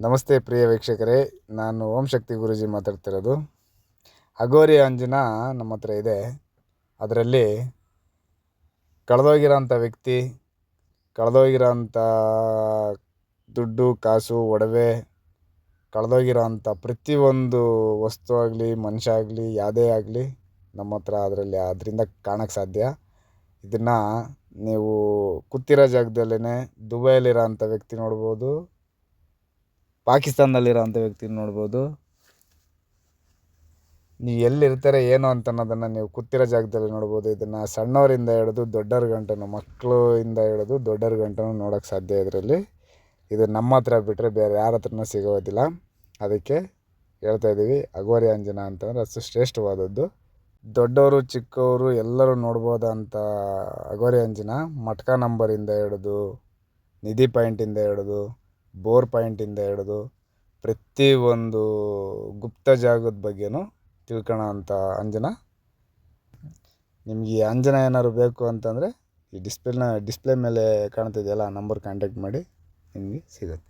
ನಮಸ್ತೆ ಪ್ರಿಯ ವೀಕ್ಷಕರೇ, ನಾನು ಓಂ ಶಕ್ತಿ ಗುರೂಜಿ ಮಾತಾಡ್ತಿರೋದು. ಅಘೋರಿ ಅಂಜನಾ ನಮ್ಮ ಹತ್ರ ಇದೆ. ಅದರಲ್ಲಿ ಕಳೆದೋಗಿರೋಂಥ ವ್ಯಕ್ತಿ, ಕಳೆದೋಗಿರೋಂಥ ದುಡ್ಡು ಕಾಸು ಒಡವೆ, ಕಳೆದೋಗಿರೋಂಥ ಪ್ರತಿಯೊಂದು ವಸ್ತು ಆಗಲಿ ಮನುಷ್ಯ ಆಗಲಿ ಯಾವುದೇ ಆಗಲಿ ನಮ್ಮ ಹತ್ರ ಅದರಿಂದ ಕಾಣೋಕ್ಕೆ ಸಾಧ್ಯ. ಇದನ್ನು ನೀವು ಕೂತಿರೋ ಜಾಗದಲ್ಲೇ ದುಬೈಲಿರೋಂಥ ವ್ಯಕ್ತಿ ನೋಡ್ಬೋದು, ಪಾಕಿಸ್ತಾನದಲ್ಲಿರೋಂಥ ವ್ಯಕ್ತಿ ನೋಡ್ಬೋದು. ನೀವು ಎಲ್ಲಿರ್ತಾರೆ ಏನು ಅಂತ ಅನ್ನೋದನ್ನು ನೀವು ಕೂತಿರೋ ಜಾಗದಲ್ಲಿ ನೋಡ್ಬೋದು. ಇದನ್ನು ಸಣ್ಣವರಿಂದ ಹಿಡಿದು ದೊಡ್ಡವ್ರ ಗಂಟನೂ, ಮಕ್ಕಳಿಂದ ಹಿಡಿದು ದೊಡ್ಡವ್ರ ಗಂಟನೂ ನೋಡೋಕ್ಕೆ ಸಾಧ್ಯ. ಇದರಲ್ಲಿ ಇದು ನಮ್ಮ ಹತ್ರ ಬಿಟ್ಟರೆ ಬೇರೆ ಯಾರ ಹತ್ರನೂ ಸಿಗೋದಿಲ್ಲ. ಅದಕ್ಕೆ ಹೇಳ್ತಾ ಇದ್ದೀವಿ, ಅಘೋರಿ ಅಂಜನಾ ಅಂತಂದರೆ ಅಷ್ಟು ಶ್ರೇಷ್ಠವಾದದ್ದು. ದೊಡ್ಡವರು ಚಿಕ್ಕವರು ಎಲ್ಲರೂ ನೋಡ್ಬೋದಂಥ ಅಘೋರಿ ಅಂಜನಾ ಮಟ್ಕಾ ನಂಬರಿಂದ ಹಿಡಿದು, ನಿಧಿ ಪಾಯಿಂಟಿಂದ ಹಿಡಿದು, ಬೋರ್ ಪಾಯಿಂಟಿಂದ ಹಿಡಿದು ಪ್ರತಿಯೊಂದು ಗುಪ್ತ ಜಾಗದ ಬಗ್ಗೆನೂ ತಿಳ್ಕೊಳ್ಳೋ ಅಂಥ ಅಂಜನಾ. ನಿಮಗೆ ಈ ಅಂಜನಾ ಏನಾದ್ರು ಬೇಕು ಅಂತಂದರೆ ಈ ಡಿಸ್ಪ್ಲೇ ಮೇಲೆ ಕಾಣ್ತಿದೆಯಲ್ಲ ಆ ನಂಬರ್ ಕಾಂಟ್ಯಾಕ್ಟ್ ಮಾಡಿ, ನಿಮಗೆ ಸಿಗುತ್ತೆ.